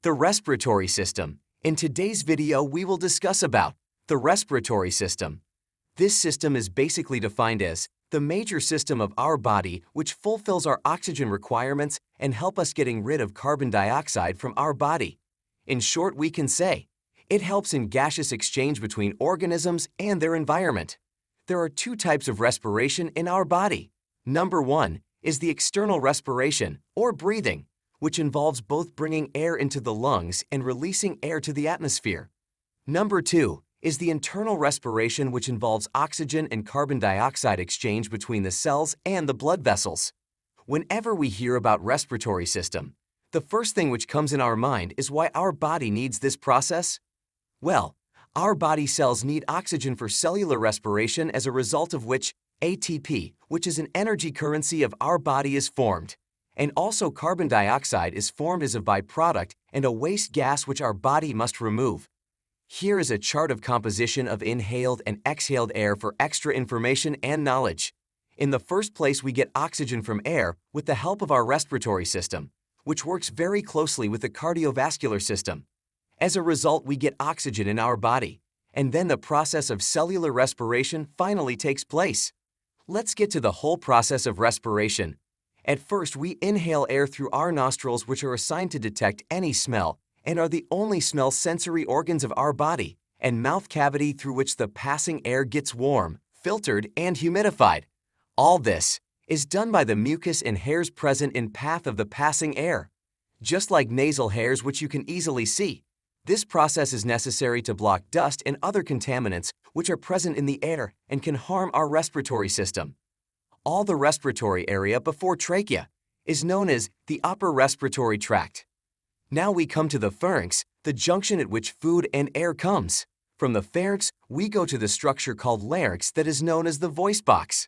The respiratory system. In today's video, we will discuss about the respiratory system. This system is basically defined as the major system of our body which fulfills our oxygen requirements and help us getting rid of carbon dioxide from our body. In short, we can say, it helps in gaseous exchange between organisms and their environment. There are two types of respiration in our body. Number one is the external respiration, or breathing, which involves both bringing air into the lungs and releasing air to the atmosphere. Number two is the internal respiration, which involves oxygen and carbon dioxide exchange between the cells and the blood vessels. Whenever we hear about respiratory system, the first thing which comes in our mind is why our body needs this process. Well, our body cells need oxygen for cellular respiration, as a result of which ATP, which is an energy currency of our body, is formed. And also carbon dioxide is formed as a byproduct and a waste gas which our body must remove. Here is a chart of composition of inhaled and exhaled air for extra information and knowledge. In the first place, we get oxygen from air with the help of our respiratory system, which works very closely with the cardiovascular system. As a result, we get oxygen in our body, and then the process of cellular respiration finally takes place. Let's get to the whole process of respiration. At first, we inhale air through our nostrils, which are assigned to detect any smell and are the only smell sensory organs of our body, and mouth cavity through which the passing air gets warm, filtered, and humidified. All this is done by the mucus and hairs present in path of the passing air. Just like nasal hairs, which you can easily see, this process is necessary to block dust and other contaminants which are present in the air and can harm our respiratory system. All the respiratory area before trachea is known as the upper respiratory tract. Now we come to the pharynx, the junction at which food and air comes. From the pharynx, we go to the structure called larynx that is known as the voice box.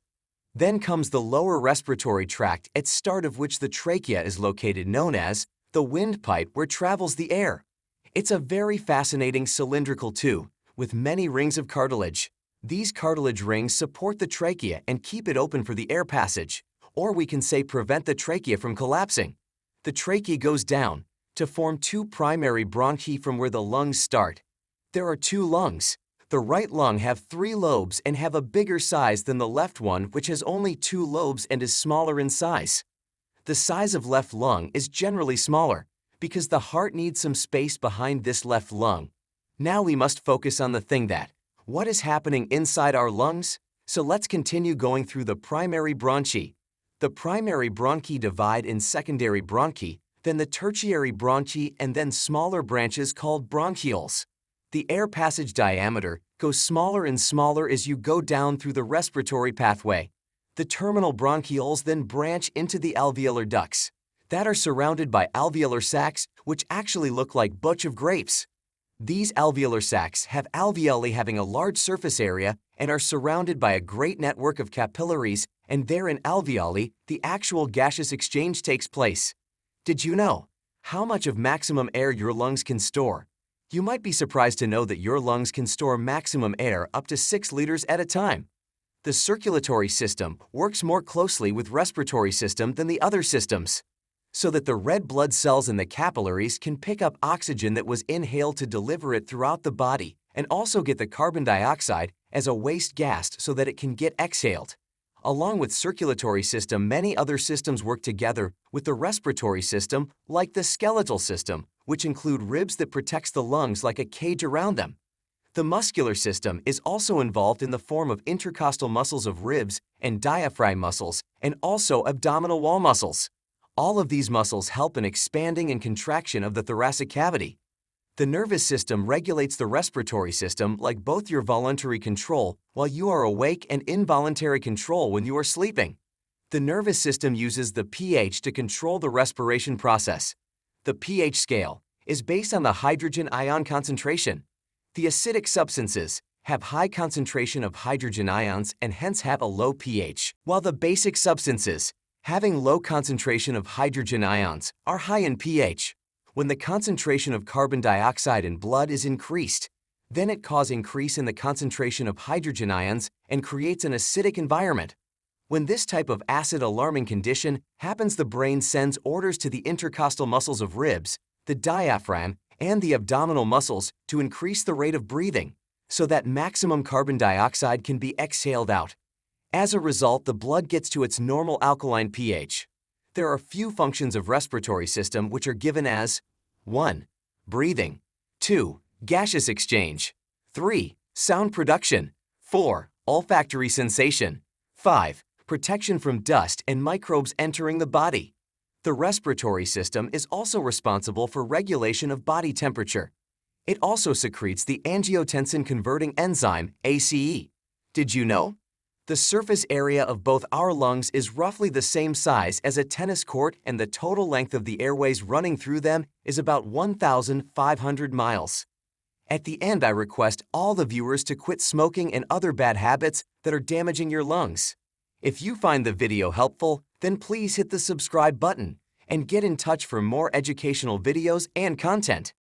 Then comes the lower respiratory tract, at start of which the trachea is located, known as the windpipe, where travels the air. It's a very fascinating cylindrical tube with many rings of cartilage. These cartilage rings support the trachea and keep it open for the air passage, or we can say prevent the trachea from collapsing. The trachea goes down to form two primary bronchi from where the lungs start. There are two lungs. The right lung have 3 lobes and have a bigger size than the left one, which has only 2 lobes and is smaller in size. The size of left lung is generally smaller because the heart needs some space behind this left lung. Now we must focus on the thing that what is happening inside our lungs? So let's continue going through the primary bronchi. The primary bronchi divide in secondary bronchi, then the tertiary bronchi, and then smaller branches called bronchioles. The air passage diameter goes smaller and smaller as you go down through the respiratory pathway. The terminal bronchioles then branch into the alveolar ducts that are surrounded by alveolar sacs, which actually look like bunch of grapes. These alveolar sacs have alveoli having a large surface area and are surrounded by a great network of capillaries, and there in alveoli, the actual gaseous exchange takes place. Did you know how much of maximum air your lungs can store? You might be surprised to know that your lungs can store maximum air up to 6 liters at a time. The circulatory system works more closely with respiratory system than the other systems, so that the red blood cells in the capillaries can pick up oxygen that was inhaled to deliver it throughout the body, and also get the carbon dioxide as a waste gas so that it can get exhaled. Along with circulatory system, many other systems work together with the respiratory system, like the skeletal system, which include ribs that protects the lungs like a cage around them. The muscular system is also involved in the form of intercostal muscles of ribs and diaphragm muscles, and also abdominal wall muscles. All of these muscles help in expanding and contraction of the thoracic cavity. The nervous system regulates the respiratory system, like both your voluntary control while you are awake and involuntary control when you are sleeping. The nervous system uses the pH to control the respiration process. The pH scale is based on the hydrogen ion concentration. The acidic substances have high concentration of hydrogen ions and hence have a low pH, while the basic substances, having low concentration of hydrogen ions, are high in pH. When the concentration of carbon dioxide in blood is increased, then it causes increase in the concentration of hydrogen ions and creates an acidic environment. When this type of acid alarming condition happens, the brain sends orders to the intercostal muscles of ribs the diaphragm, and the abdominal muscles to increase the rate of breathing, so that maximum carbon dioxide can be exhaled out. As a result, the blood gets to its normal alkaline pH. There are few functions of respiratory system which are given as 1. Breathing, 2. Gaseous exchange, 3. Sound production, 4. Olfactory sensation, 5. Protection from dust and microbes entering the body. The respiratory system is also responsible for regulation of body temperature. It also secretes the angiotensin-converting enzyme, ACE. Did you know? The surface area of both our lungs is roughly the same size as a tennis court, and the total length of the airways running through them is about 1,500 miles. At the end, I request all the viewers to quit smoking and other bad habits that are damaging your lungs. If you find the video helpful, then please hit the subscribe button and get in touch for more educational videos and content.